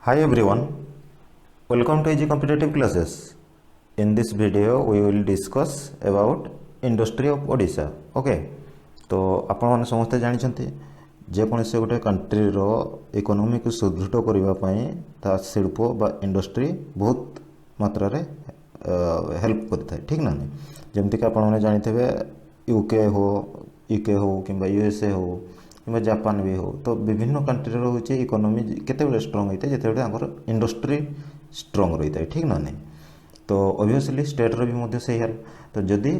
Hi everyone, welcome to Easy Competitive Classes. In this video, we will discuss about industry of Odisha. Okay, तो आपण माने समस्ते जानि छथि जे कोनसे गोटे कंट्री रो इकोनॉमी को सुदृढ़ करबा पई ता शिल्प बा इंडस्ट्री बहुत मात्रा रे हेल्प करता है। ठीक ना जमती कि आपण माने जानिथिबे यूके हो किंबा यूएसए हो कि जापान भी हो तो विभिन्न कंट्री रोचे इकोनॉमी केते स्ट्रांग होता है जिते इंडस्ट्री स्ट्रांग रही है। ठीक ना तो ऑब्वियसली स्टेट रो भी मध्य से हेल्प तो जदि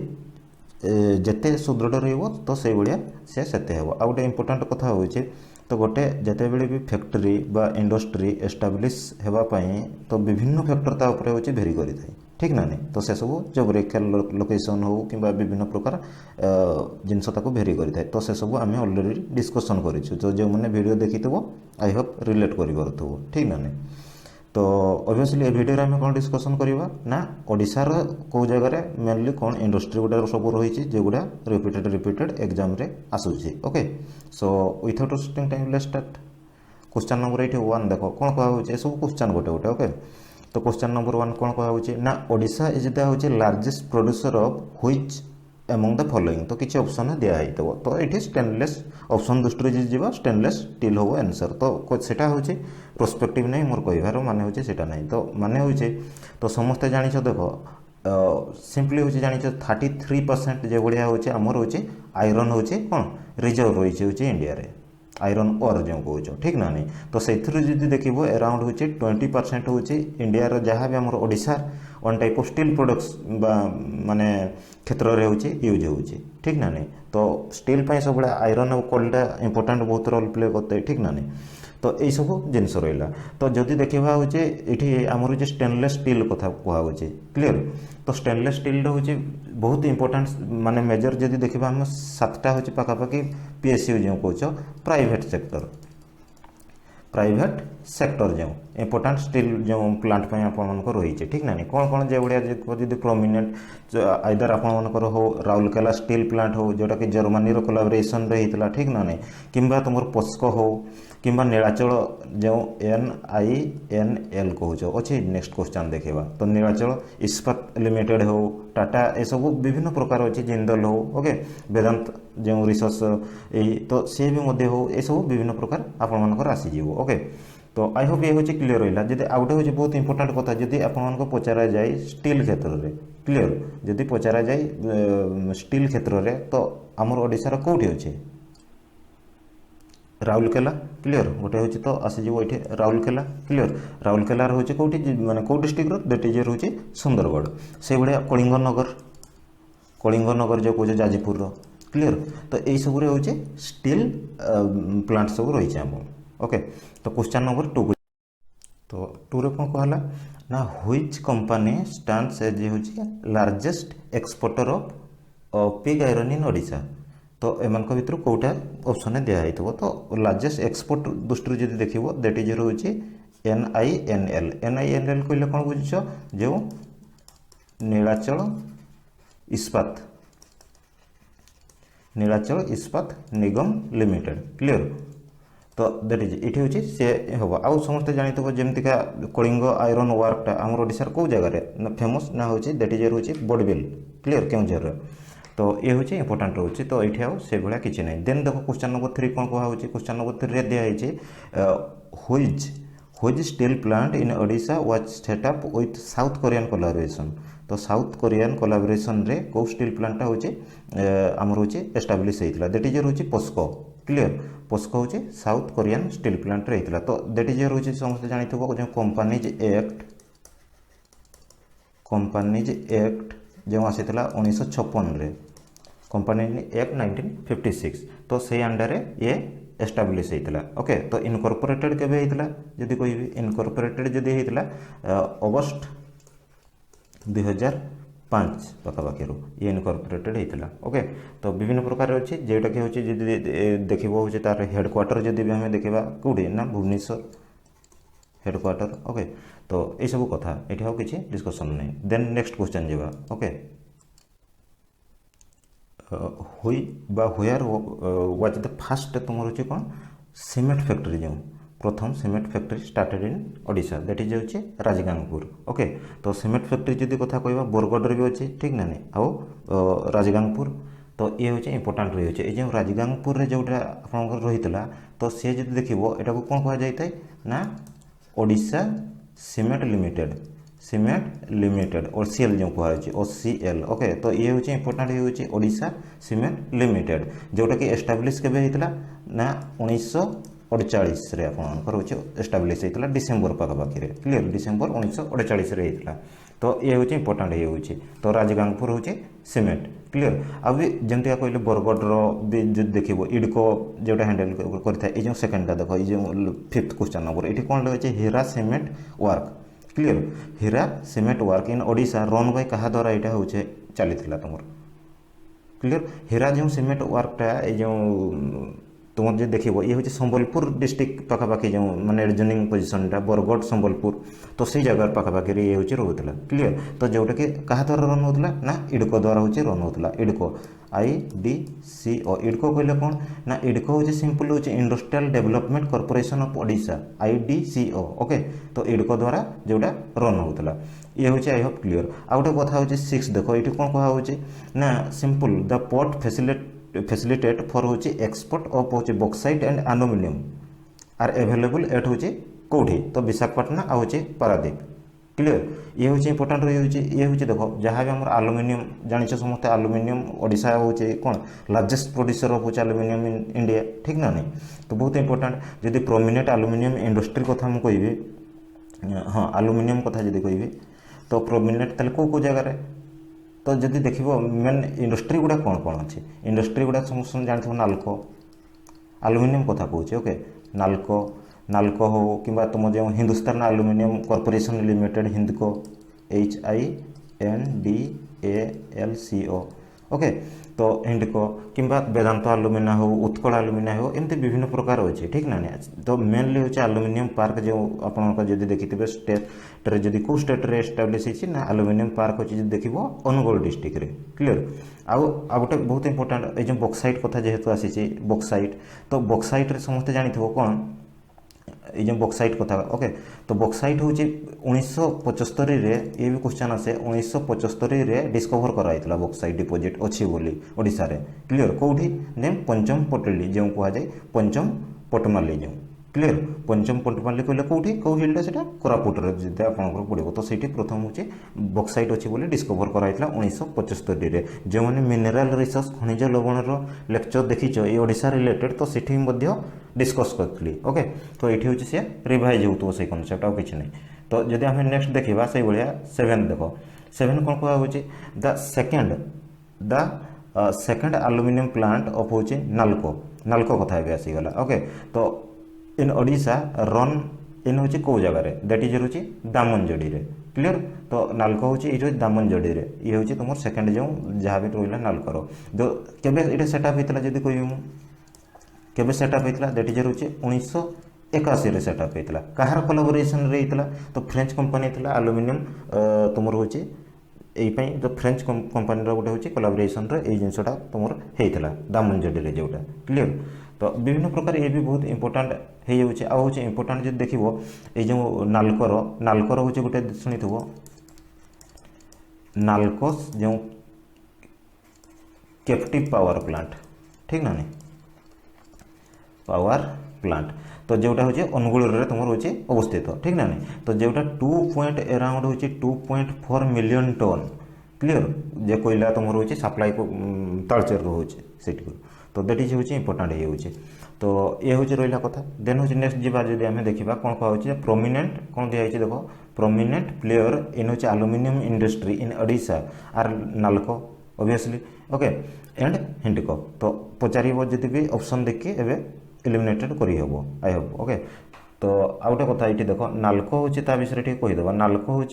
जेते सुदृढ़ रहिबो तो से भलिया से सेते हेबो। आ गोटे इंपोर्टेंट कथा होचे तो गोटे जेते बेले भी फैक्ट्री बा इंडस्ट्री एस्टाब्लिश हेबा पई तो विभिन्न फैक्टर ता ऊपर होचे भेरी करि थाए। ठीक ना तो से सब जोग्राफिकल लोकेशन हो कि विभिन्न प्रकार जिनस ताको भेरी करि थाए तो से सब आम ऑलरेडी डिस्कशन करिछु तो जो मैंने वीडियो देखिथबो आई होप रिलेट करि परथबो। ठीक ना तो ऑब्वियसली ए वीडियो आम कौन डिस्कसन करवा ना ओडिशार कौ जगह मेनली कौन इंडस्ट्री गुड़ा सब रही जोगुड़ा रिपीटेड एग्जाम रे आसूची। Okay so without wasting time let's start. Question number ये 1 देख कौन कहुचे सब क्वेश्चन गोटे गोटे। ओके तो क्वेश्चन नंबर 1 कौन कहुचे ना ओडिशा इज द होचे largest producer of which among the following तो किसी ऑप्शन दिखाई तो ये स्टेनलेस ऑप्शन दृष्टि जी स्टेनलेस स्टील हम आंसर तो सेटा हूँ प्रोस्पेक्टिव नहीं मोर कहार माने हूँ सेटा नहीं तो माने हूँ तो समस्ते जान देख सिंपली हूँ जान 33% जो भाया हूँ आमर हूँ आयरन हूँ कौन रिजर्व रही हूँ इंडिया रे आयरन ओर जो कह। ठीक ना नहीं तो से देख अराउंड हूँ 20% हूँ इंडिया जहाँ भी आम ओडिशार one type of steel products माने क्षेत्र में हूँ यूज हो। ठीक ना नहीं तो स्टील सब आयरन और कोलटा इंपोर्टेंट बहुत रोल प्ले करते हैं। ठीक ना नहीं तो यही सब जिनस रहा तो जदि देखा हूँ ये आमर स्टेनलेस स्टील कथा कहूँ क्लीयर तो स्टेनलेस स्टील हूँ बहुत इंपोर्टेंट माने मेजर जदि देखा आम 7टा हूँ पाखापाखि पीएसयू जो कौच प्राइवेट सेक्टर जो इंपोर्टेंट स्टील जो प्लांट आपण रही है। ठीक ना कौन कौन जो भाया जी प्रोमिनेंट आइदर आपर हो राउरकेला स्टील प्लांट हो जोटा कि जर्मनी कोलाबोरेशन रे होता। ठीक ना कि तुम पोस्को हो कि नीलाचल जो NINL कौच अच्छे। नेक्स्ट क्वेश्चन देखा तो नीलाचल इस्पात लिमिटेड हो टाटा ये सब विभिन्न प्रकार अच्छे जिंदल हो ओके वेदांत जो रिसर्च यही तो सी भी हो ये सब विभिन्न प्रकार आपर आसीज। ओके तो आई होप ये हूँ क्लीयर रहा जब आउटे हूँ बहुत इंपोर्टेंट कथा जदि आपको पचरा जाए स्टील क्षेत्र में क्लीयर जदि पचरा जाए स्टील क्षेत्र में तो आमर ओडिशार कौटी अच्छे राउरकेला क्लीयर गोटे हूँ तो आसीज ये राउरकेला क्लीयर राउरकेलार हूँ कौटी माने कौ डिस्ट्रिक्ट दैट इज हूँ सुंदरगढ़ से भाया कलिंगनगर जो कौच जाजपुर क्लीयर तो यही सब हूँ स्टील प्लांट सब रही आम। ओके तो क्वेश्चन नंबर 2 तो 2 रे कौन कहला ना व्हिच कंपनी स्टैंड्स एज हूँ largest exporter of pig iron in Odisha तो एम भर कौटा ऑप्शन दिखाई तो लार्जेस्ट एक्सपोर्ट दृष्टि जब देख दैट इज हूँ NINL कहले कौन बुझ जो नीलाचल इस्पात निगम लिमिटेड क्लीयर तो दैट इज इट हूँ सी हम आउ समस्त जानते जमतीका कलिंग आयरन वर्कटा आम ओडिशार कौ जगह फेमस ना हूँ दैट इज हूँ बड़बिल क्लीयर केउझर तो ये हूँ इंपोर्टेंट रोचे तो ये आउ से भाया किसी ना देन देखो क्वेश्चन नंबर 3 कौन कहूँ क्वेश्चन नंबर 3 दिखाई which steel plant in Odisha was setup with south Korean collaboration तो साउथ कोरियन कोलाबोरेशन रे कौ स्टील प्लांटा हूँ आमर हूँ एस्टाब्लीश होता दैट इज हूँ पोस्को क्लीयर पोस्को हूँ साउथ कोरियन स्टील प्लांट रे होता तो दैट इज हूँ समस्त जानते जो कंपनीज एक्ट जो आसीला 1956 कंपनी एक्ट 1956 तो से अंडर ये एस्टाब्लीश होता। ओके तो इनकॉर्पोरेटेड केबे होता जदि कहि इनकॉर्पोरेटेड जदि होता अगस्ट 2005 पाखापाखि ये इनकॉर्पोरेटेड होता। ओके तो विभिन्न प्रकार अच्छे जोटा कि हूँ देख हूँ तार हेडक्वार्टर जदि भी आम देखा कौटे ना भुवनेश्वर हेडक्वार्टर। ओके तो ये सब कथा ये किसी डिस्कसन नहीं देन नेक्स्ट क्वेश्चन जावा। ओके हुई बा व्हेयर वाज द फास्ट तुम हूँ कौन सीमेंट फैक्ट्री जो प्रथम cement factory started in Odisha that is होची राजगांगपुर ओके तो सीमेंट फैक्ट्री जदि कथा कहबा बरगढ़ भी अच्छी ठीक ना नहीं आउ राजगांगपुर तो ये हूँ इंपोर्टाट रही है जो राजगांगपुर रे जोटा आपंकर रही तो सी जब देखो यहाँ को कौन कह जाए ना ओडिशा सीमेंट लिमिटेड और सीएल जो कहुच्छे OCL ओके तो ये हूँ इंपोर्टाट ये हूँ ओडिशा सीमेंट लिमिटेड जोटा कि एस्टाब्लीश केबे होता ना 1948 रे आपंकर हूँ एस्टाब्लीश होता डिसेम्बर पाखापाखि क्लीयर डिसेम्बर 1948 रे होता तो ये हूँ इंपोर्टाट ये हूँ तो राजगांगपुर हूँ सीमेंट क्लीयर आबि जमती कहले बरगढ़ भी देखो इडको जोटा हैंडल करता है सेकेंडटा देख ये 5th क्वेश्चन नंबर ये कौन लगे Hira cement work clear Hira cement work in Odisha run by क्या द्वारा यहाँ हूँ चली तुम क्लीयर हीरा जो सीमेंट वर्कटा जो तुम जो देखो ये हूँ संबलपुर डिस्ट्रिक्ट पाखापाखि जो माने रिजनिंग पोजिशनटा बरगढ़ संबलपुर तो से जगह पाखापाखि ये हूँ रोला क्लीयर तो जोटा कि क्या द्वारा रन होता ना इडको द्वारा हूँ रन होता इडको IDCO इडको कहले कौन ना इडको हूँ सिंपल हूँ industrial development corporation of Odisha IDCO okay तो इडको द्वारा जोटा रन होता ये हूँ आई होप क्लीयर आ गोटे कथा हूँ 6 देख ये कौन कहुच्छे ना simple the port facilitate for uh export of uh bauxite and aluminium are available at uh कौटी तो विशाखापट्टना आ हूँ पारादीप क्लीयर ये हूँ इंपोर्टाट ये हूँ देखो जहाँ भी आम एल्युमिनियम जानी समस्त एल्युमिनियम ओडिशा हूँ कौन लार्जेस्ट प्रोड्यूसर ऑफ हूँ एल्युमिनियम इन इंडिया ठीक ना नहीं तो बहुत इंपोर्टाट जदि प्रोमिनेंट एल्युमिनियम इंडस्ट्री कथा मुझे कहि हाँ एल्युमिनियम कथा जदि कहि तो प्रोमिनेंट ताले को जगह तो जदि देखो मेन इंडस्ट्री गुड़ा कौन कौन अच्छी इंडस्ट्री गुड़ा समस्त जानते नाल्को एल्युमिनियम कथा कहूँ ओके नाल्को हो कि तुम जो Hindustan aluminium corporation limited Hindalco HINDALCO okay तो हिंदको कि वेदांत एल्युमिना हो उत्कल एल्युमिना हो एमती विभिन्न प्रकार अच्छे ठीक ना तो मेनली हूँ एल्युमिनियम पार्क जो आप देखिए स्टेट रे जदि को स्टेट रे एस्टाब्लिश होती ना एल्युमिनियम पार्क अच्छे देखो अनुगुल डिस्ट्रिक्ट रे क्लीयर आउ गोटे बहुत इंपोर्टाट ये बॉक्साइट कथा जेहेतु आसी बॉक्साइट तो बॉक्साइट रे समस्ते जानी कौन ये बॉक्साइट कथा ओके तो बॉक्साइट हूँ 1975 रे ये भी क्वेश्चन आसे 1975 रे डिस्कवर कराइला बॉक्साइट डिपोजिट अच्छी बोली ओडिशा रे क्लीयर कौटी नेम पंचम पटली जो कह जाए पंचम पटमाली जो क्लीयर पंचम पटमाली कहले कौटी कौ हिलटा से कोरापुट जब आप पड़ो तो सही प्रथम हूँ बॉक्साइट अच्छी बोली डिस्कवर कराइला 1975 रे जो मैंने मिनेराल रिसोर्स खनिज लवण लेक्चर देखीच ये ओडिशा रिलेटेड तो सेठी डिस्कस करी ओके तो ये हूँ सी रिभाइज हो से कनसेप्ट आ कि नहीं तो जब आम नेक्स्ट देखा से भाया 7 देख 7 कौन कह the second aluminium plant of हूँ नाल्को कथा भी आसीगला ओके तो इन ओडिशा रन इन हूँ कौ जगार दैट इज हूँ दामनजोड़ी रे क्लीयर तो नाल्को हूँ ये दामनजोड़ी रे ये हूँ तुम सेकेंड जो जहाँ भी रहा नाल्कोर जो केवे सेटअप होता जब कह केवे सेटअप होता दैट इज हूँ 1981 रे सेटअप होता कहार कोलाबोरेशन रे होता तो फ्रेंच कंपनी था एल्युमिनियम तुम हूँ यही तो फ्रेंच कंपनी गोटे हूँ कोलाबोरेशन रे जिनसा तुम होता दामनजोड़ी जोटा क्लीयर तो विभिन्न प्रकार ये भी बहुत इंपोर्टाट हो इंपोर्टाट जो देखो ये जो नाल्कोर हूँ गोटे शुणी थो नाल्कोस जो कैप्टिव पावर प्लांट ठीक ना नहीं पावर प्लांट तो जोटा हूँ अनुगुल तुम हूँ अवस्थित ठीक ना नहीं तो जोटा 2.4 हूँ मिलियन टन क्लीयर जे कोईला तुम हूँ सप्लाई तालचेर हूँ से तो दैट इज हूँ इंपोर्टाट ये हूँ तो ये हूँ रहा कथा देन हूँ नेक्स्ट जी जब आम देखा कौन कह प्रोमिनेंट कौन दिखाई देख prominent player in um aluminium industry in Odisha are Nalco obviously okay and Hindalco तो पचार जब भी ऑप्शन देखिए एवं एलिमिनेटेड करी हेबो आई होप ओके तो आ गोटे कथा ये देख नाल्को हूँ विषय कहीदेव नाल्को हूँ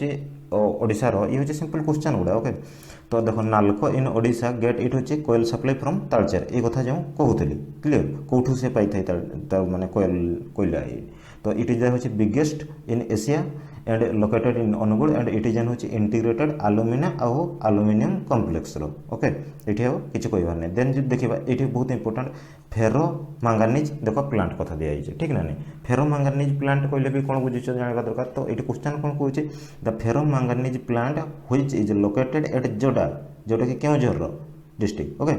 ओडिशार ये हूँ सिंपल क्वेश्चन गुड़ा ओके तो देख नाल्को इन ओडिशा गेट इट हूँ कोयल सप्लाई फ्रॉम तालचेर ये कथा जो कहूली क्लीयर कौटू से पाई माने कोयल कोयला तो it is uh biggest in Asia and located in Angul and it is an uh integrated aluminium आउ आलुमिनियम कम्प्लेक्स रो ओके ये किसी कहबार नहीं देन जो देखा ये बहुत इंपोर्टेंट फेरो मांगानिज देख प्लांट कथा दिखाई ठीक ना नहीं फेरो मांगानिज प्लांट कहले भी कौन बुझे जानवा दरकार तो ये क्वेश्चन कौन कहे the ferro manganese plant which is located at Joda जोटा कि Keonjhar district okay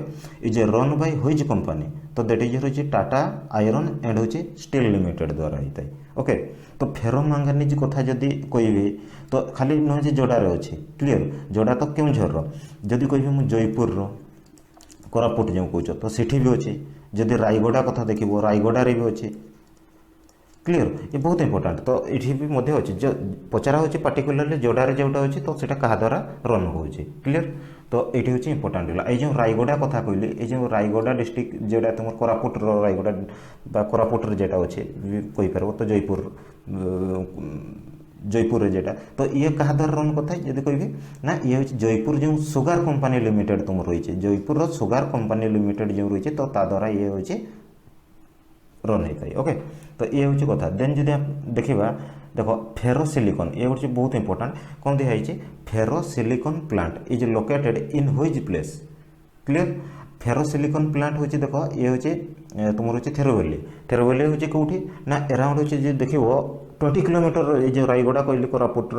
is run by which company तो that is um Tata iron and um steel limited द्वारा होता है ओके तो फेरो मांगानिज कथा जदि कहबे तो खाली नुहे जोड़ार अच्छे क्लीयर जोड़ा तो केउझर जदि कह मुझे जयपुर कोरापुट जो कौच तो सेठी भी अच्छे जदि रायगड़ा कथा देखो रायगड़े भी अच्छे क्लीयर ये बहुत इंपोर्टेंट तो ये भी मध्य अच्छे जो पचरा हो पार्टिकुलरली जोड़ारे जोटा अच्छे तो सेटा क्या द्वारा रन हो क्लीयर तो ये हूँ इंपोर्टाट है ये जो रायगड़ा कथा कहली ये जो रायगड़ा डिस्ट्रिक्ट जोटा तुम कोरापुट रायगड़ा कोरापुट जेटा अच्छे कहीपर तो जयपुर जयपुर जेटा तो ये क्या द्वारा रन कथा जब कह ना ये हूँ जयपुर जो सुगार कंपानी लिमिटेड तुम रही है जयपुर सुगार कंपानी लिमिटेड जो रही है तो द्वारा ये हूँ रन होता है ओके तो ये हूँ कथा देन जब देखा देख फेरोसिलिकन ये हूँ बहुत इंपोर्टेंट कौन दिखाई ferrosilicon plant is located in which place clear ferrosilicon plant um देख ये हूँ तुम हूँ थेरोवेली हूँ कौटी ना अराउंड हूँ देख 20 किलोमीटर ये जो रायगड़ा कहली कोरापुटर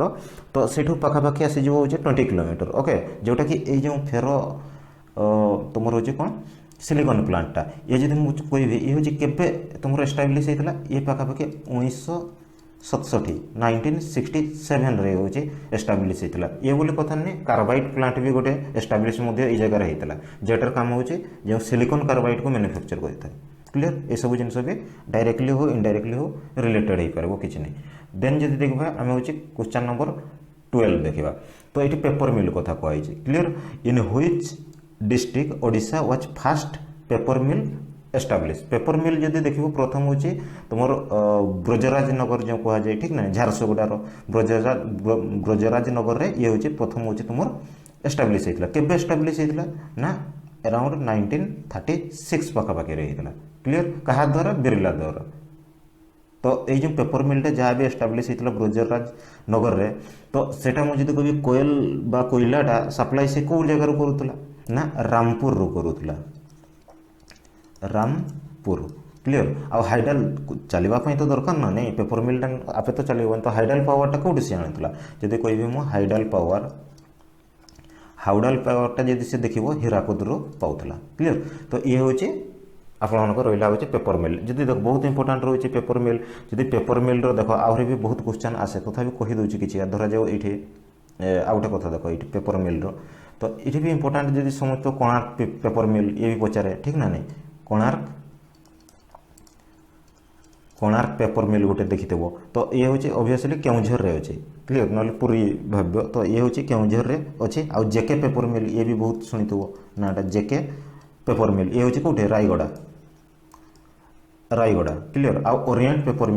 तो सेठू पाखापाखि आसीज हूँ 20 किलोमीटर ओके जोटा कि ये जो फेरो तुम हूँ कौन सिलिकन प्लांटा ये जब मुझे कहि ये हूँ के तुम एस्टाब्लीश होता ये पाखापाखि 1967 1967 रे हूँ एस्टाब्लीश होता ये बोली कथा नहीं कार्बाइड प्लांट भी गोटे एस्टाब्लीश ये जगह होता जेटार काम हो जो सिलिकन कार्बाइड को मैन्युफैक्चर करता है क्लीयर ये सब जिन भी डायरेक्टली हो इनडायरेक्टली हो रिलेटेड हो पार किसी नहीं देन जब देखा आम हूँ क्वेश्चन नंबर 12 देखा तो ये पेपर मिल कथा कहुई clear in which district Odisha was first paper mill establish paper mill जब देख प्रथम हूँ तुम ब्रजराज नगर जो कहुए ठीक ना झारसुगुड़ार ब्रजराज नगर में ये हूँ प्रथम हूँ तुम एस्टाब्लीश होता केवे एस्टाब्लीश होता ना अराउंड 1936 पाखापाखि होता क्लीयर क्या द्वारा बिरला द्वारा तो ये जो पेपर मिलटा जहाँ भी एस्टाब्लीश होता ब्रजराज नगर में तो सेटा मुझे कभी कोयल बा कोयलाटा सप्लाई से कौ जगार करूला ना रामपुर रू करूला रामपुर क्लीयर आ हाइडल चलवाई तो दरकार ना नहीं पेपर मिलटा आपे तो चलो तो हाइडल पावरटा कौटी से आनी जब कह हाइडल पावर हाउडाल पावरटा जब से देख हीराकुद रू पाला क्लीयर तो ये हूँ आपको रहा हूँ पेपर मिल जब देख बहुत इंपोर्टाट रही पेपर मिल जब पेपर मिल देख आहरी भी बहुत क्वेश्चन आसे तथा कहीदे कि धरा जाओ ये आउ गोटे कथा देख ये पेपर मिल तो ये भी इंपोर्टाट जब समस्त कोणार्क पेपर मिल ये भी पचारे ठीक ना नहीं कोणार्क पेपर मिल गोटे देखिथब तो ये हूँ ऑब्वियसली केउझर रे अच्छे क्लीयर ना पुरी भाव्य तो ये हूँ केउझर रे अच्छे आउ जेके पेपर मिल ये भी बहुत शुणिथब नाटा जेके पेपर मिल ये हूँ कौटे रायगड़ा क्लीयर आउ ओरिएंट पेपर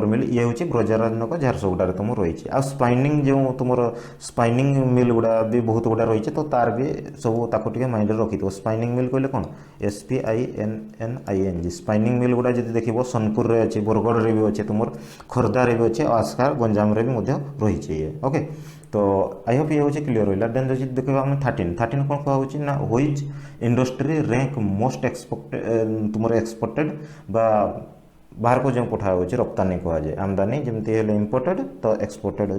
मिल ये हूँ ब्रजराजनगर झारसुगुड़ा तुम रही आ स्पाइनिंग जो तुम स्पाइनिंग मिल गुड़ा भी बहुत गुड़ा रही तो तार भी सब ताको माइंड रखी स्पाइनिंग मिल कहले कौन SPINNING स्पाइनिंग मिल गुड़ा जब देख सोनपुर रे अच्छे बरगढ़ रे भी अच्छे तुम खोर्धा रे भी अच्छे आस्का गंजाम रे भी रही है ओके तो आई होप ये हूँ क्लीयर रहा देन जो देखा आम 13 कौन कहुच्छी ना which industry rank most exported तुम एक्सपोर्टेड बा बाहर को जो पठा हो रप्तानी कहुए आमदानी जमती है इम्पोर्टेड तो एक्सपोर्टेड हो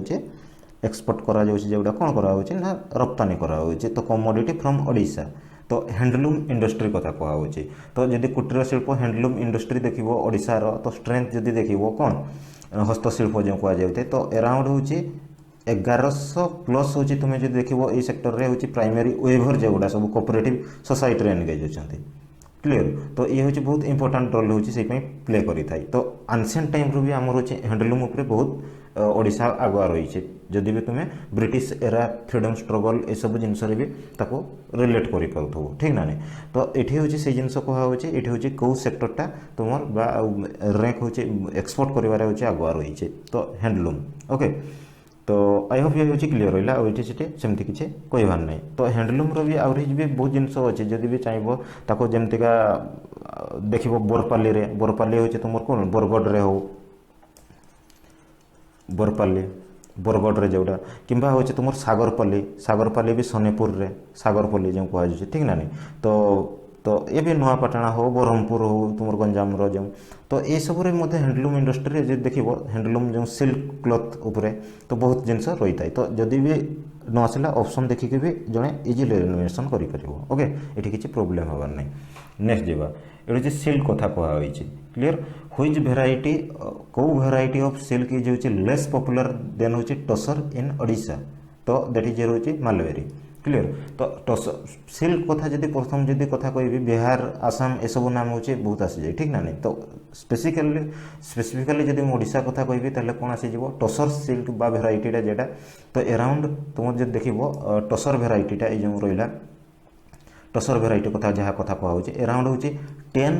एक्सपोर्ट करा जोड़ा कौन करा ना रप्तानी करा तो कमोडिटी फ्रॉम ओडिशा तो हैंडलूम इंडस्ट्री कथा कहुच्छी तो जब कुटीर शिल्प हैंडलूम इंडस्ट्री देख ओडिशार तो स्ट्रेंथ जब देख कौन हस्तशिल्प जो कहुए तो अराउंड हूँ 1100 प्लस हूँ तुम्हें जो देख ये सेक्टर रे हूँ प्राइमरी वेभर जोड़ा सब कोऑपरेटिव सोसाइटी एनगेज अच्छा क्लीयर तो ये हूँ बहुत इंपोर्टाट रोल हूँ से प्ले करें तो आंशिएंट टाइम रू भी आम हैंडलूम उपर बहुत ओडिशा आगुआ रही है जदि भी तुम्हें ब्रिटिश एरा फ्रीडम स्ट्रगल ये सब जिनस भी ताको रिलेट कर पार्थो ठीक ना नहीं तो ये हूँ से जिन कहुचे ये हूँ कौ सेक्टरटा तुम रैंक हूँ एक्सपोर्ट कर आगुआ रही है तो हैंडलूम ओके तो आई होप ये हूँ क्लीयर रहा ये सेमती किसी कहबार नहीं तो हैंडलूम भी आहरी भी बहुत जिन अच्छे जदि भी चाहिए जमतीका देख बोरपाली हूँ तुम कौन बरगढ़ रे हो बोरपाली बरगढ़ रे जोटा किंबा हूँ तुम सागरपाली भी सोनेपुर रे सागरपल्ली जो कहुच्छे ठीक ना नहीं तो ये भी नुआपाटना हो ब्रह्मपुर हो तुम गंजाम जो तो ये सब हैंडलूम इंडस्ट्री जो देख हैंडलूम जो सिल्क क्लथ उपरे तो बहुत जिनस रही है तो जदि भी न आसला ऑप्शन देखिकी भी जड़े इजिली रिनोवेशन कर ओके ये किसी प्रोब्लेम हबार नहीं नेक्स्ट जावा ये सिल्क कथा कहुई क्लीयर हुईज भेराइटी कौ भेराइटी ऑफ सिल्क इज हूँ लेस पॉपुलर देन हूँ टसर इन ओडिशा तो दैट इज हूँ मालवेरी क्लीयर तो टसर सिल्क कथा जब प्रथम जब कथा कहि बिहार आसाम ये सब नाम हूँ बहुत आसी जाए ठीक ना नहीं तो स्पेसिफिकाली जब ओडिशा कथा कहि कौन आसीज टसर सिल्क बा भेराइटीटा जेटा तो अराउंड तुम जो देख टसर भेराइटीटा ये जो रहा टसर भेराइटी कथा जहाँ कथा कहुचे अराउंड हूँ 10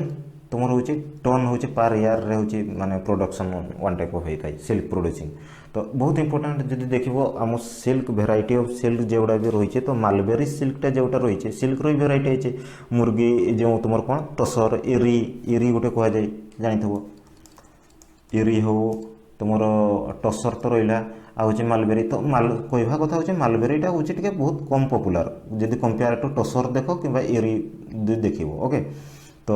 तुम हूँ टन हूँ पर ईयर रे हूँ माने प्रोडक्शन वन टाइप ऑफ होता है सिल्क प्रोड्यूसिंग तो बहुत इंपोर्टेंट जब देख आम सिल्क भेराइटी ऑफ सिल्क जोड़ा भी रही तो मालबेरी सिल्कटा जोटा रही सिल्क री भेराइटी है मुर्गी जो तुम कौन टसर इरी गोटे कह जाए जानी इरी हो तुम टसर तो रहा आउे मालबेरी तो कहवा कथा हूँ मालबेरीटा हूँ बहुत कम पॉपुलर जब कंपेयर टू टसर देख कि इरी देख ओके तो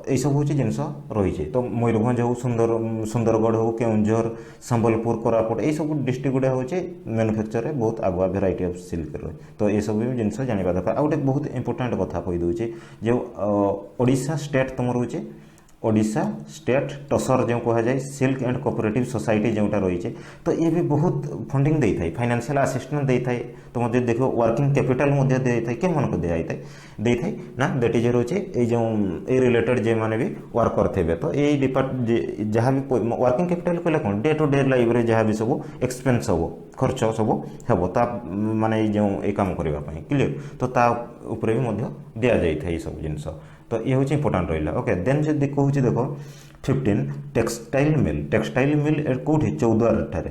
यही सब हूँ जिनस रही तो मयूरभंज हो सुंदरगढ़ हो केउंझर संबलपुर कोरापुट यही सब डिस्ट्रिक्ट गुड़ा हूँ मैन्युफैक्चर बहुत आगुआ भेराइटी ऑफ सिल्क रही तो ये सब भी जिनस जाना दरकार आउ गोटे बहुत इंपोर्टेंट कथा कहीदे जो ओडिशा स्टेट तुम रोचे ओडिशा स्टेट टसर जो कह जाए सिल्क एंड कोऑपरेटिव सोसाइटी जोटा रही है तो ये भी बहुत फंडिंग दे था फाइनेंशियल असिस्टेंस दे था तुम जो देख वर्किंग कैपिटल दे था के मन को दे था ना दैट इज रोचे जो ए रिलेटेड जे माने भी वर्कर थे तो ये डिपार्ट जहाँ भी वर्किंग कैपिटल कहले कौन डे टू डे लाइफ रे जहाँ भी सब एक्सपेंस हम खर्च सब हम ता माने जो ये काम करने क्लियर तो ता उपरे भी दि जाए ये सब जिनस तो ये हूँ इंपोर्टाट रहा ओके देन जो कहूँ देख 15 टेक्सटाइल मिल कौटी चौद्वार ठारे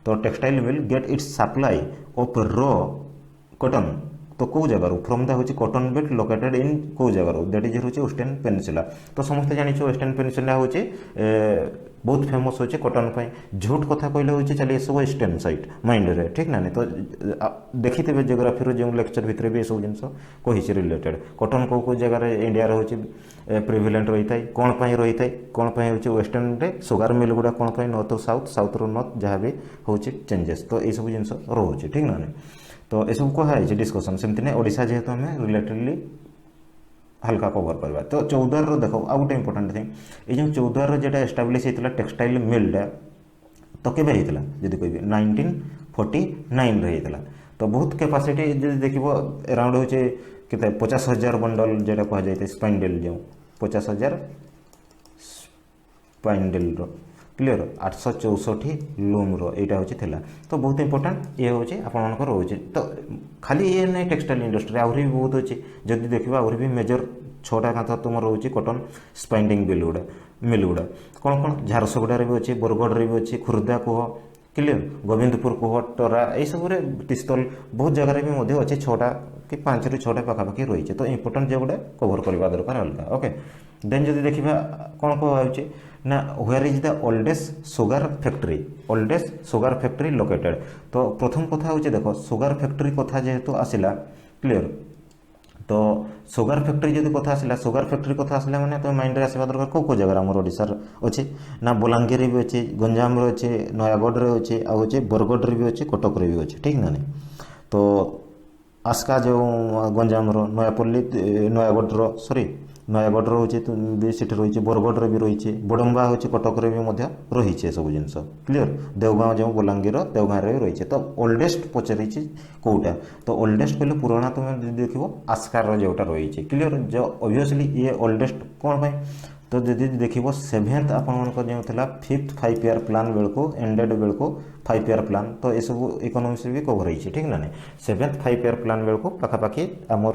तो textile mill get its supply of raw cotton तो कौ जगार from the uh cotton belt located in कौ जगार that is uh western peninsula तो समस्ते जानिछ वेस्टर्न पेनिनसुला हूँ बहुत फेमस होचे कॉटन झूठ कथा कहले हूँ चलिए ये सब ईस्टर्न साइड माइंड रे ठीक ना नहीं तो देखी थे जियोग्राफी जो लेक्चर भितर भी सब जिनस कही रिलेटेड कॉटन कौ जगार इंडिया हूँ प्रिविलेंट रही है कौन रही है कौन हूँ वेस्टर्न रे सुगार मिल गुड़ा कौन नॉर्थ साउथ रू नॉर्थ जहाँ भी हूँ चेंजेस तो ये सब जिनस रोचे ठीक ना नहीं तो ये सब कहे डिस्कसन सेमती नहीं ओडिशा जेहेतु आम रिलेटेडली हल्का कवर करवा तो चौद्वार देख आउ गोटे इंपोर्टेंट थिंग ये जो चौद्वार जो एस्टाब्लीश होता टेक्सटाइल मिलटा तो केबे होता जब कह 1949 रे होता तो बहुत कैपेसिटी जब देख अराउंड हूँ के 50,000 बंडल जो कह जाए स्पाइंडल जो 50,000 स्पाइंडल क्लीयर 864 लूम यहाँ हूँ तो बहुत इंपोर्टेंट ये हूँ आप रोचे तो खाली ये नहीं टेक्सटाइल इंडस्ट्री आहरी भी बहुत अच्छे जब देखा आहरी भी मेजर 6टा कथा तुम रोचे कॉटन स्पाइंडिंग मिल गुड़ा कौन कौन झारसुगुड़ा भी अच्छे बरगढ़ भी अच्छे खुर्दा कह क्लीयर गोविंदपुर कह टरा यही सब तिस्तल बहुत जगह भी अच्छे 6टा कि 5 ରୁ 6टा पाखापाखि रही है तो इंपोर्टेंट जो गोटे कवर करवा दरकार अलग ओके देन जब देखा कौन कहे ना where is the oldest sugar factory located तो प्रथम कथा हूँ देख सुगार फैक्ट्री कथा जेहेतु आसला क्लीयर तो सुगार फैक्ट्री जब कथा आसला सुगार फैक्ट्री कथा आसला माने तो माइंड रे आसवा दरकार कौ जगह आम ओडिशार अच्छे ना बलांगीर भी अच्छे गंजाम अच्छे नयागढ़ अच्छे आ बरगढ़ भी अच्छे कटक भी अच्छे ठीक ना नहीं तो आस्का जो गंजाम नयापल्ली नयागढ़ सॉरी नयागढ़ हूँ सीट रही बरगढ़ भी रही बड़म्बा हूँ कटक भी रही है सब जिनस क्लीयर देवगाँव जो बलांगीर देवगाँ भी रही है तो ओल्डेस्ट पचारि कौटा तो ओल्डेस्ट कहले पुराना तुम देख आस्कार जोटा रही है क्लीयर जो ऑब्वियसली ये ओल्डेस्ट कौन तो जब देख 7th आपण जो था 5th 5 ईयर प्लान बेलू एंडेड बेलू 5 ईयर प्लान तो ये सब इकोनॉमिक्स भी कवर होती ठीक ना नहीं 7th 5 ईयर प्लान बेलू पाखापाखि आमर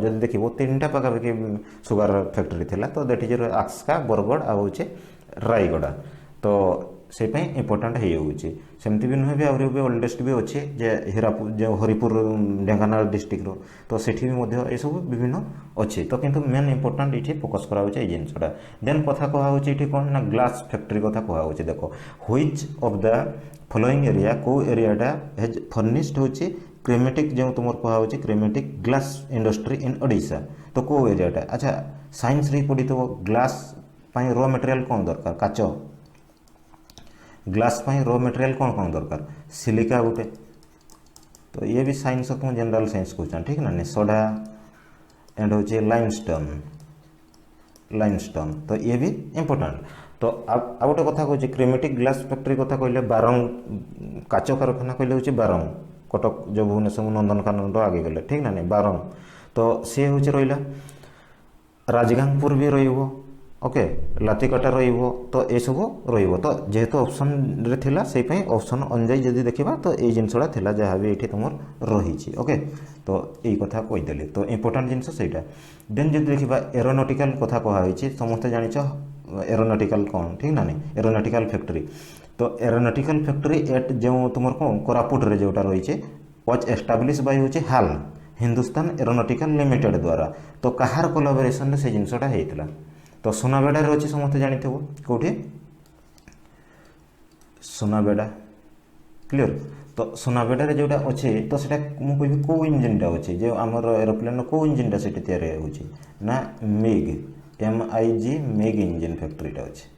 जब देख 3टा पाखापाखि सुगार फैक्ट्री थी तो दैट इज आस्का बरगढ़ आउे रायगड़ा तो से इम्पोर्टाट हो सेमती भी नुहे भी आहरी भी ओल्डेस्ट भी अच्छे जे हीरापुर जो हरिपुर ढेंकानाल डिस्ट्रिक्टर तो सेठी भी ये सब विभिन्न अच्छे तो किंतु मेन इम्पोर्टाट ये फोकस कराऊे जिनसा देन कथा कहुच्छे ये कौन ना ग्लास फैक्ट्री कथा कहुच्छे देख which of the following area को एरियाटा हेज फर्निश्ड होची क्रेमेटिक जो तुम कहुच्छे क्रेमेटिक ग्लास इंडस्ट्री इन ओडिशा तो को एरियाटा अच्छा साइंस रे पढ़ी तो ग्लास रॉ मटेरियल कौन दरकार काच ग्लास रॉ मटेरियल कौन कौन दरकार सिलिका गोटे तो ये भी साइंस को जनरल साइंस कहते ठीक ना सोडा एंड हो लाइमस्टोन तो ये भी इम्पोर्टेंट तो आ गोटे कथा कहूँ क्रेमेटिक ग्लास फैक्ट्री कथा कहले बारंग काच कारखाना कहले हूँ बारंग कटक जो भुवनेश्वर नंदनकानन आगे गले ठीक ना बारंग तो सी हूँ रहा राजगांगपुर भी रही ओके लातिकाटा रहिबो तो ये सब रहिबो तो जेहेतु ऑप्शन रे थिला से पई ऑप्शन अनुଯାयी जदि देखिबा तो ये जिनसड़ा थिला जहाँ भी ये तुम रही ओके तो यही कथा कहीदेली तो इम्पोर्टाट जिनस सहीटा देन जदि देखिबा एरोनॉटिकल कथा कहुई समस्ते जानिच एरोनॉटिकल कौन ठीक ना एरोनॉटिकल फैक्ट्री तो एरोनॉटिकल फैक्ट्री एट जो तुम कौन कोरापुट रे जोटा रही वाज एस्टाब्लिश बाय होचे हाल हिंदुस्तान एरोनॉटिकल लिमिटेड द्वारा तो कहार कोलाबोरेशन से जिनसटा होता तो सुनाबेड़ा अच्छे समस्ते जानी कौटे सुनाबेड़ा क्लियर तो सुनाबेड़ा जोटा अच्छे तो सेटा मुझे कह कौ इंजिनटा अच्छे जो आमर एरोप्लेन कौ इंजिनटा से ना मिग MIG मिग इंजिन फैक्ट्रीटा अच्छे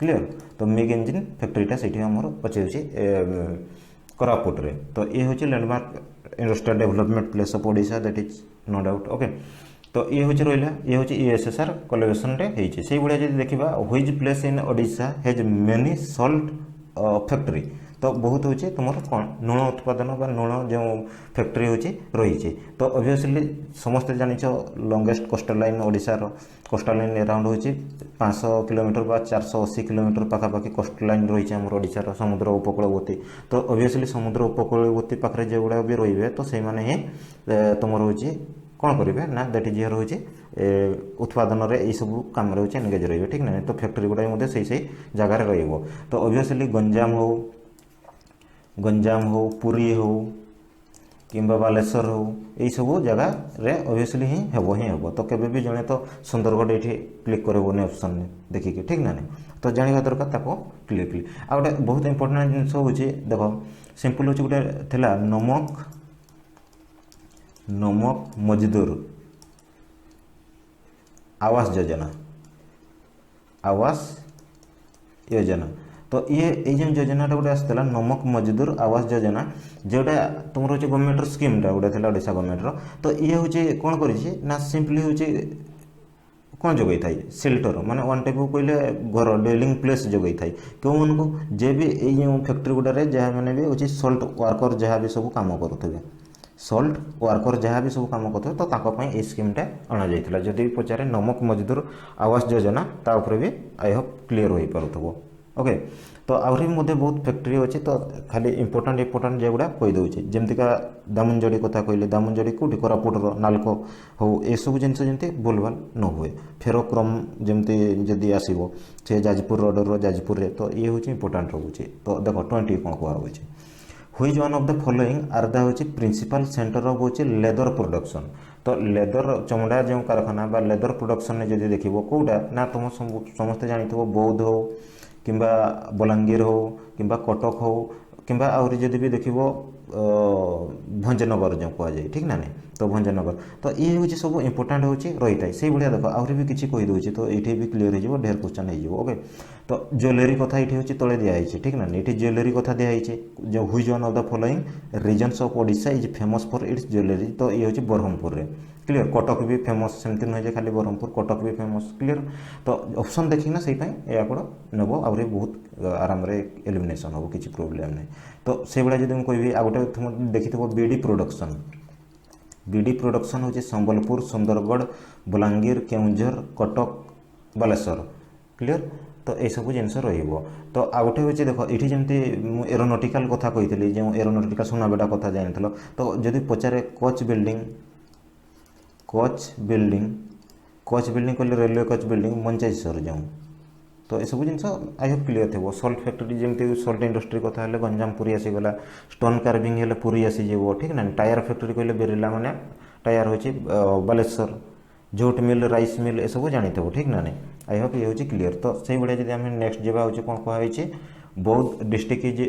क्लियर तो मिग इंजिन फैक्ट्रीटा से अच्छे कोरापुट रे तो ये uh landmark industrial development place of Odisha that is no doubt okay तो ये हूँ रहा ये हूँ USSR कोलाबोरेशन रे से भाया जब देखा which place in Odisha hedge many Salt factory तो बहुत हूँ तुम कौन लुण उत्पादन बा लुण जो फैक्ट्री हूँ रही तो ऑब्वियसली समस्ते जानिछ लंगेस्ट कोस्टल लाइन ओडिशार coastal line around um 500 kilometre बा 480 किलोमीटर पाखापाखि कोस्टल लाइन रही है ओडिशार समुद्र उपकूलवर्ती तो ऑब्वियसली समुद्र उपकूलवर्ती पाखे जो गुड़ा भी रे तो से ही तुम हूँ कौन करेंगे ना दैट इज हियर हूँ उत्पादन रे ये सब कम रोचे एंगेज रही ठीक ना तो फैक्ट्री गुड़ा से जगार रही तो ऑब्वियसली गंजाम हो पुरी हो किंबा बालेश्वर हो यही सब जगह रे ऑब्वियसली ही हम तो केबे भी जने तो सुंदरगढ़ ये क्लिक करें ऑप्शन देखिए ठीक ना तो जानवा दरकार ताको क्लिक आ गए बहुत इंपोर्टेंट जिन हूँ देख सिंपल हूँ गोटे थिला नमक मजदूर आवास योजना तो ये जो योजना गोटे आसाला नमक मजदूर आवास योजना जोटा तुम रोचे गवर्नमेंट स्कीमटा गोटे थी ओडिशा गवर्नमेंट तो ये हूँ कौन कर सिंपली हूँ कौन जगै थाई सेल्टर माने वन टाइप कहले घर डेलिंग प्लेस जगै थाई क्यों मन को जे भी ये फैक्ट्री गुड़ारे जहाँ मैंने भी हूँ सल्ट वर्कर जहाँ भी सब काम करुवे सल्ट वर्कर जहाँ भी सब कम करते तो ये स्कीमटा अणा जाइथिला जदि पचारे नमक मजदूर आवास योजना ता ऊपर भी आई होप क्लीयर हो पारुथबो ओके तो आहरी मध्य बहुत फैक्ट्री अच्छे तो खाली इंपोर्टाट जेगुड़ा कहीदे जमतीका दामुंजड़ी कथा कहले दामुंजड़ी कौटी कोरापुटर नालको हो ये सब जिनस जमी भूल भाल न हुए फेरोक्रम जमती जदि आसो से जाजपुर रोडर जाजपुर रे तो ये हूँ इंपोर्टाट रोचे तो देख 20 कौन कहुच्छे which one of the following are the um principal centre of um leather production तो लेदर चमड़ा जो कारखाना बा लेदर प्रोडक्शन में जब देख कौटा ना तुम समस्ते जानी बौद्ध हो किंबा बलांगीर हो किंबा कटक हो किंबा आहरी जदि भी देख भंजनगर जो कहुए ठीक ना तो भंजनगर तो ये हूँ सब इंपोर्टाट हूँ रही है से भाया देख आहरी भी किसी कहीदे तो ये भी क्लीयर हो ढेर क्वेश्चन हो ओके तो ज्वेलरी कथा ये हूँ तले दिखाई ठीक ना ये ज्वेलरी कथा दिखाई जो which one of the following regions of Odisha is famous for its jewellery तो ये हूँ ब्रह्मपुर रे क्लियर कटक भी फेमस सेमती नुहे खाली ब्रह्मपुर कटक भी फेमस क्लियर तो ऑप्शन देखिना से या नब आहरी बहुत आराम एलिमिनेशन हम किसी प्रोब्लेम नहीं तो से भाया जब मुझे आ गए तुम देखी बीडी प्रोडक्शन हूँ संबलपुर सुंदरगढ़ बलांगीर केउंझर कटक बालेश्वर क्लियर तो ये सब जिनस तो आ गए हूँ देख ये जमी एरोनॉटिकल कथा कही जो एरोनॉटिकल सुनाबेड़ा कथा जानी तो जदि पचारे कोच बिल्डिंग कहले रेलवे कोच बिल्डिंग मंचेश्वर जाऊँ तो ये सब जिन आई होप क्लीयर थी सल्ट फैक्ट्री जमी सल्ट इंडस्ट्री कथा है गंजाम पुरी आसीगला स्टोन कार्विंग है पुरी आसीज ठीक ना टायर फैक्ट्री कहले बिरला माने टायर हूँ बालेश्वर झूट मिल राइस मिल ये सब जानी ठीक ना नहीं आई होप ये हूँ क्लीयर तो से भाई जब आम नेक्स्ट जावा हूँ कौन कहुई बौद्ध district is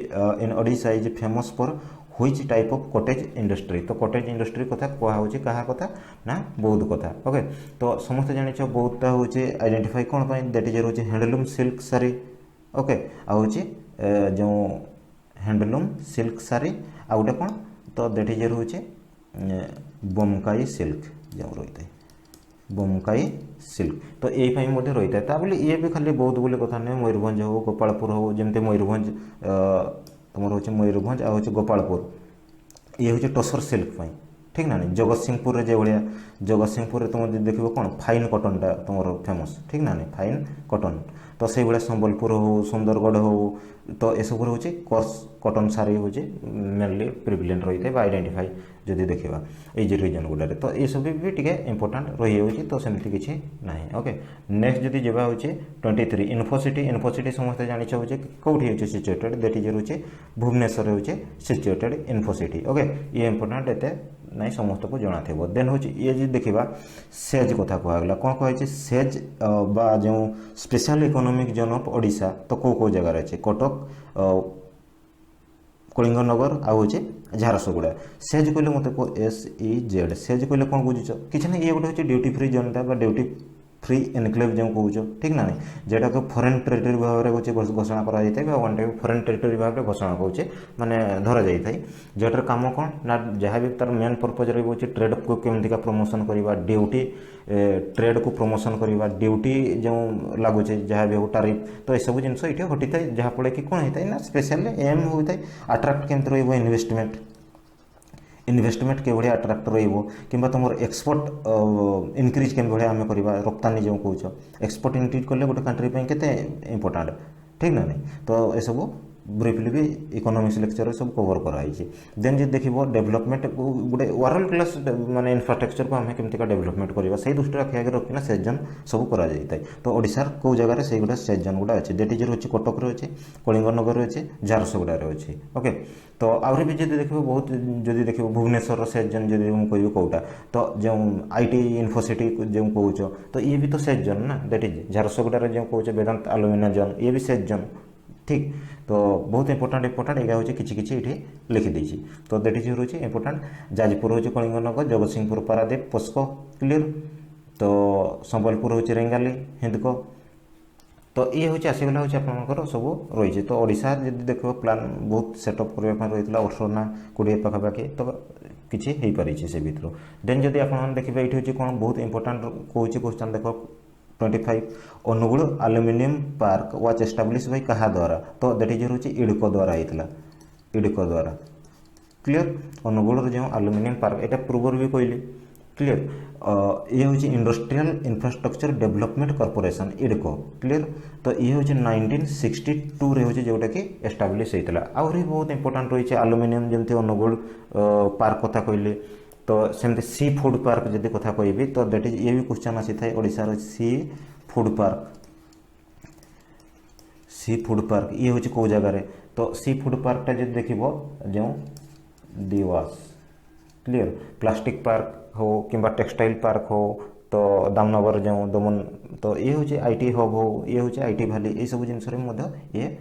in Odisha is famous for which type of cottage industry तो कॉटेज इंडस्ट्री कथा कहुच्छे क्या कथा ना बौद्ध कथा ओके तो समस्त जानिछ बौद्धटा हूँ आइडेंटिफाई कौन पाई दैट इज हूँ हैंडलूम सिल्क साड़ी ओके आउ जो हैंडलूम सिल्क साड़ी आ गोटे कौन तो दैट इज हूँ बोमकाई सिल्क जो रही है बोमकाई सिल्क तो यही रही है बोले ये भी खाली बौद्ध बोले कथा नहीं मयूरभंज हो गोपालपुर हो जमती मयूरभंज तुम हूँ मयूरभंज आ हूँ गोपालपुर ये हूँ टसर सिल्क ठीक ना नहीं जगत सिंहपुर जो भाया जगत सिंहपुर तुम देख कौन फाइन कटनटा तुम फेमस ठीक ना नहीं फाइन कटन तो से भाया संबलपुर हो सुंदरगढ़ हो तो ये सब हूँ कर्स कटन साड़ी हूँ मेनली प्रिविलेंट रही है आइडेंटिफाई जदि देखा ये रिजन गुड़े तो ये सब भी टे इंपोर्टाट रही है तो सेमती किसी ना ओके नेक्स्ट जदि जब हूँ 23 इन्फोसिटी इन्फोसिटी समस्त जानी हूँ कौटी हूँ सिचुएटेड दैट इज हूँ भुवनेश्वर हूँ सिचुएटेड इन्फोसिटी ओके ये इंपोर्टाट एत ना समस्त को जना थे देन हूँ ये जी देखा सेज कथा कहला कौन कहे सेज बा जो special economic zone of Odisha तो कौ जगार अच्छे कटक कलिंगनगर आउ झारसुगुड़ा सेज कहले मत SEZ सेज कहले कौन बुझुच कि ना ये गोटे हूँ ड्यूटी फ्री जोनटा ड्यूटी फ्री एनक्लेव जो कौच ठीक ना नहीं जेटा को फॉरेन टेरिटरी भाव में घोषणा कराई वन टाइप फॉरेन टेरिटरी भाव में घोषणा कौचे माने धरा जाए जेटार कम कौन ना जहाँ भी तार मेन पर्पज रही ट्रेड को केमती प्रमोशन करवा ड्यूटी ट्रेड को प्रमोशन करवा ड्यूटी जो लगुचे जहाँ भी हो टारिफ तो यह सब जिन ये घटी था जहाँफल कि कौन होता है ना स्पेशल एम होता है अट्राक्ट केमती रही इन्वेस्टमेंट इन्वेस्टमेंट के भाया अट्राक्ट रहा तुम एक्सपोर्ट इनक्रिज के भाया आम करवा रप्तानी जो कौच एक्सपोर्ट इनक्रिज कले गोटे कंट्री के इंपोर्टाट ठीक ना नहीं तो ये सब ब्रीफली भी इकोनॉमिक्स लेक्चर सब कवर कराई देन जो देख डेवलपमेंट गोटे वर्ल्ड क्लास माने इंफ्रास्ट्रक्चर को आम केमती डेवलपमेंट करवा से दृष्टि रखा रखिना सेजन सब कर तो ओडिशार कौ जगह से गोटे सेजन गुड़ा अच्छे डेट इज अच्छे कटक अच्छे कलिंगनगर अच्छे झारसुगुड़ा अच्छे ओके तो आहरी भी जब देख बहुत जदि देख भुवनेश्वर सेजन जब मुझे कह कौटा तो जो IT इन्फोसिटी जो कौच तो ये भी तो सेजन ना दैट इज झारसुगुड़ा जो कौच वेदांत अलुमिना जोन ये भी सेजन ठीक तो बहुत इंपोर्टाट एगा हूँ कि ये लिखिदी तो दैट इज हूँ इंपोर्टाट जाजपुर हूँ कलिंगनगर जगतसिंहपुर पारादीप पोस्को क्लीयर तो संबलपुर हूँ रेंगाली हिंदको तो ये हूँ आसगला हूँ आपर सब रही तो ओडिशा जब देख प्लान बहुत सेटअप करने रही 18 ना 20 पाखापाखि तो किसी हो पारी से भितर देन जब आप देखिए ये हूँ कौन बहुत इंपोर्टाट कौन क्वेश्चन देख 25 Angul aluminium park was establish by कहा द्वारा तो दैट इज हूँ इडको द्वारा होता इडको द्वारा क्लीयर अनुगुल जो आलुमिनियम पार्क यहाँ पूर्व भी कहली क्लीयर ये हूँ industrial infrastructure development corporation इडको clear तो ये हूँ 1962 रे हूँ जोटा कि एस्टाब्लिश होता आहरी बहुत इंपोर्टाट रही है आलुमिनियम जमी अनुगुल पार्क कथा कहली तो सेमती सी फूड पार्क जब कथा कहि तो दैट इज ये भी क्वेश्चन आसी था ओडिशार सी फूड पार्क ये हूँ कौ जगार तो सी फूड पार्कटा जब देख जो दिवास क्लीयर प्लास्टिक पार्क हो कि टेक्सटाइल पार्क हो तो दामनगर जो दमन तो ये हूँ IT हब हो ये हूँ IT भैली ये सब जिन ये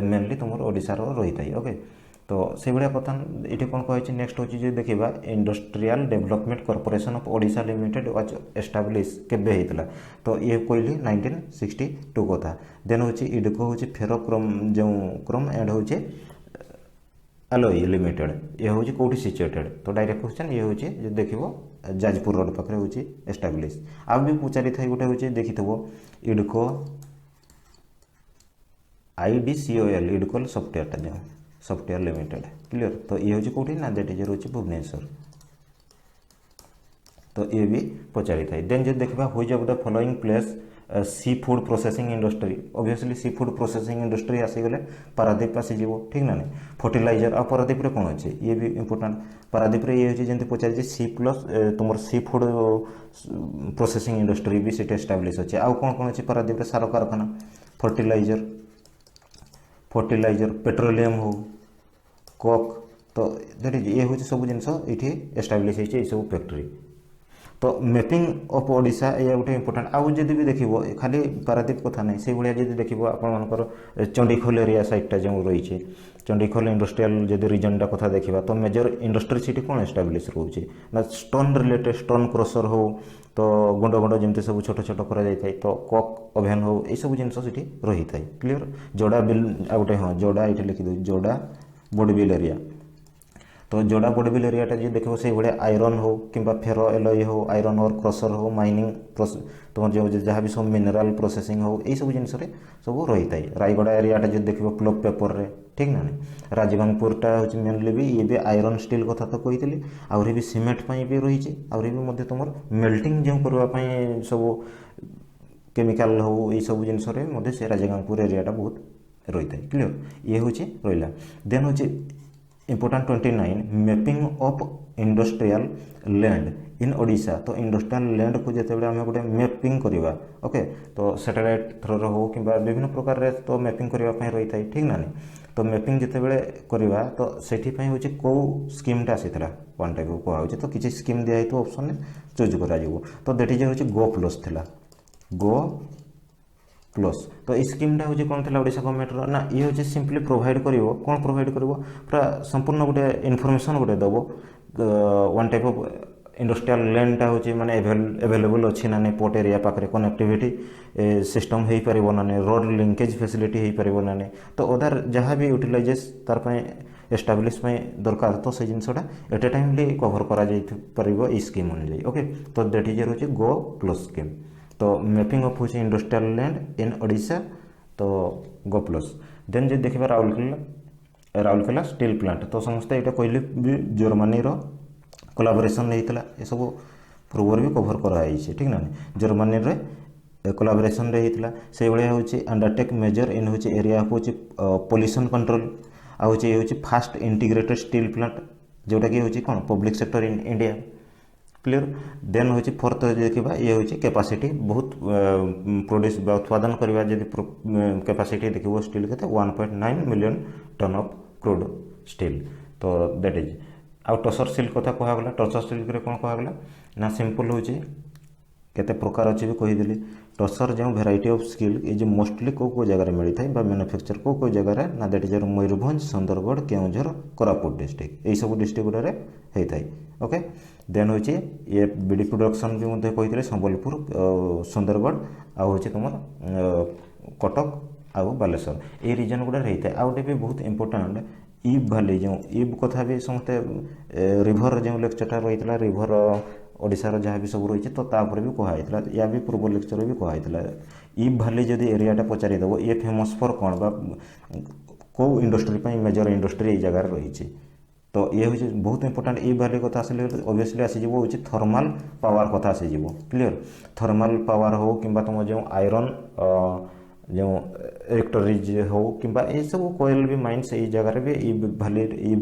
मेनली तुम ओडिशार रही था ओके तो से भाया कथा ये कौन कहे नेक्स्ट हूँ जो देखा industrial development corporation of Odisha limited was establish केबे होता तो ये कहली 1962 कथा देन हूँ इडको हूँ फेरोक्रोम जो क्रोम एंड हूँ एलोई लिमिटेड ये हूँ कौटी सिचुएटेड तो डायरेक्ट क्वेश्चन ये हूँ जो देख जाजपुर रोड पाखे हूँ एस्टाब्लिश आ भी पचारि था गोटे हूँ देखी इडको IDCOL इडकोल सॉफ्टवेयर जो सॉफ्टवेयर लिमिटेड क्लियर तो ये हूँ कौटी ना दैट इज हूँ भुवनेश्वर तो ये भी पचारि था देन जो देखा हुई of the following place sea food processing industry obviously sea food processing industry आसीगले पारादीप आसीज ठीक ना नहीं फर्टिलाइजर आ पारादीप रे कौन अच्छे ये भी इंपोर्टाट पारादीप रे ये जमी पचार सी प्लस तुम सी फूड प्रोसेसिंग इंडस्ट्री भी सीट एस्टाब्लिश अच्छे आउ कौन कौन अच्छे पारादीप रे सार कारखाना फर्टिलाइजर पेट्रोलियम हो कोक तो दैट इज ये हूँ सब जिन ये एस्टाब्लीश होती सब फैक्ट्री तो मैपिंग ऑफ ओडिशा ये गोटे इंपोर्टेंट आउ जब भी देखो खाली पारादीप कथा नहीं से भाया जब देखो आपर चंडीखोल एरिया साइडटा जो रही चंडीखोल इंडस्ट्रियल जब रिजनटा कथा देखा तो मेजर इंडस्ट्री सीटी कौन एस्टाब्लीश रोचे ना स्टोन रिलेटेड स्टोन क्रसर हो तो गुंड गुंड जमी सब छोट छोट कर तो कॉक ओभेन हो ये सब जिन रही था क्लीयर जोड़ा बिल आ गए हाँ जोड़ा ये लिखिद जोड़ा बोडबिल एरिया तो जोड़ा बोडबिल एरियाटा जो देखो से भाया आयरन हो कि फेरो एलॉय हो आयरन और क्रसर हो माइनिंग तुम जो जहाँ भी सब मिनराल प्रोसेसिंग हो यही सब जिन सब रही था रायगड़ा एरियाटा जो देखो प्लग पेपर रे ठीक ना राजगांगपुरटा हूँ मेनली भी ये भी आयरन स्टील कथा तो कही आहरी भी सीमेंट भी रही आहरी भी तुम मेल्टिंग जो करने सब केमिकल हो ये सब जिन से राजगांगपुर एरियाटा बहुत रही था क्लीयर ये हूँ रहा देन हूँ important 29 mapping of industrial land in Odisha तो इंडस्ट्रियल लैंड को जिते आम गोटे मैपिंग करवा ओके तो सैटेलाइट थ्रोर हो कि विभिन्न प्रकार तो मैपिंग करने रही था ठीक ना तो मैपिंग जिते करवा तो से हूँ कौ स्कीमटा आसीला वन टाइप कहुचे तो किसी स्कीम दिखाई ऑप्शन चूज कर तो दैट इज हूँ गो प्लस थिला गो प्लस तो ये स्कीमटा हूँ कौन थी ओडिशा गवर्नमेंट ना ये हूँ सिंपली प्रोवाइड कर कौन प्रोवाइड कर पूरा संपूर्ण गोटे इनफर्मेशन गोटे दब वन टाइप ऑफ इंडस्ट्रियल लैंडटा हूँ माने एवेलेबल अच्छी ना पोर्ट एरिया पाखे कनेक्टिविटी सिस्टम हो पार ना रोड लिंकेज फैसिलिटी हो पार ना तो अदर जहाँ भी यूटिलाइजेस तार एस्टाब्लीश दरकार तो से जिनसा एट ए टाइमली कभर कर स्कीम अनुजाई ओके तो दैट इज हूँ गो प्लस स्कीम तो मैपिंग ऑफ हूँ इंडस्ट्रियल लैंड इन ओडिशा तो गो प्लस देन जो देखा राउरकेला स्टील प्लांट तो समस्ते यहाँ कहले भी जर्मनी कोलाबोरेशन होता ये सब पूर्व भी कभर कराई ठीक ना जर्मनी कोलाबोरेशन होता से भाया हूँ अंडरटेक मेजर इन हूँ एरिया हूँ पॉल्यूशन कंट्रोल आ हूँ ये हूँ फास्ट इंटीग्रेटेड स्टील प्लांट जोटा कि हूँ कौन public sector in India clear then uh fourth देखा ये हूँ कैपेसिटी बहुत प्रोड्यूस उत्पादन करवा जब कैपेसिटी देखो स्टील के 1.9 million ton of crude steel तो दैट इज आउ टसर स्टील कथा कहगला टसर स्टील कौन कहगला ना सिंपल हूँ केते प्रकार अच्छे भी कहीदेली टसर जो भेराइटी ऑफ स्किल ये जो मोस्टली कौ जगह मिलता है मैन्युफैक्चर कौ जगह ना that is Mayurbhanj Sundargarh Keonjhar Koraput district यही सब डिस्ट्रिक्ट गुड़े होता है ओके देन हूँ ये बीडी प्रोडक्शन भी मतलब कही संबलपुर सुंदरगढ़ आ हूँ तुम कटक आउ बालेश्वर ये रिजन गुड़ा रही है आउटे भी बहुत इंपोर्टेंट ईब भैली जो ईब कथा भी समस्ते रिभर जो लेक्चरटा रही है रिभर ओडिशार जहाँ भी सब रही तो तापर भी कहला या भी पूर्व लेक्चर भी कहला ईब भैली जदि एरियाटा पचारिदेव ये फेमस फॉर कौन कौ इंडस्ट्री मेजर इंडस्ट्री ये जगह रही तो ये हूँ बहुत इंपोर्टेंट ईब भैली कथा आसिले ऑब्वियसली आसीज हूँ थर्माल पावर कथा आसीज क्लीयर थर्माल पावर हो कि तुम जो आयरन जो इलेक्ट्रोरिज हो कि ये सब कोयल भी माइंस ये जगह भी ईब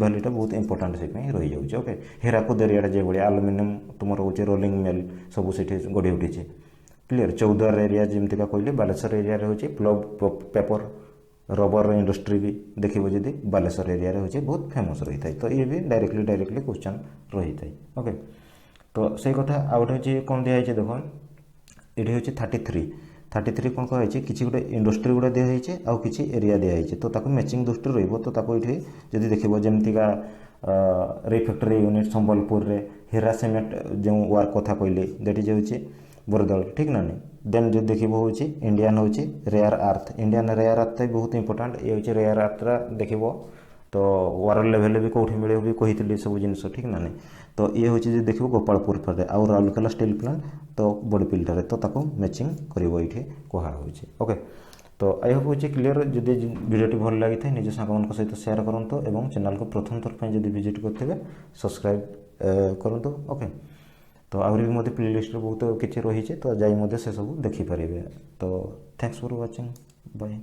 भैलीटा बहुत इंपोर्टेंट से रही जाऊँगे ओके हीराकुद एरिया जो भाई आलुमिनियम तुम रोचे रोलिंग मिल सब से गढ़ी उठी क्लीयर चौद्वार एरिया जमीका कहले बालेश्वर एरिया हूँ प्लग पेपर रबर इंडस्ट्री भी देखो जी बालेश्वर एरिया हूँ बहुत फेमस रही है तो ये भी डायरेक्टली क्वेश्चन रही है ओके तो से कथा आउट हूँ कौन दिखाई देखो ये हूँ 33 कौन कही किसी गोटे इंडस्ट्री गुड़ा दिखाई आउ किसी एरिया दिखाई तो ताको मैचिंग दृष्टि रही ये जब देखो जमीका रिफैक्टरी यूनिट संबलपुर रे हीरा सीमेंट जो वर्क कथा कहले दैट इज हूँ बरदल ठीक ना देन जो देखो uh Indian uh rare earth Indian rare earth बहुत इंपोर्टेंट ये हूँ रेयर अर्थरा देखो तो वर्ल्ड लेवल भी कौटी मिले भी कही सब जिन ठीक ना तो ये हूँ देखो गोपालपुर पर आउ राउरकेला स्टील प्लांट तो बड़पिलटारे तो ताको मैचिंग करिवो ये कहुँ ओके तो आई होप हूँ क्लीयर जदि वीडियोटी भल लगी था निज सांग सहित शेयर करूँ और चैनल को प्रथम थर पर जब विजिट करेंगे सब्सक्राइब करूँ ओके तो आहरी भी मत प्लेलिस्ट बहुत किसी रही है तो जाई से सब देखिपारे तो थैंक्स फॉर वाचिंग बाय।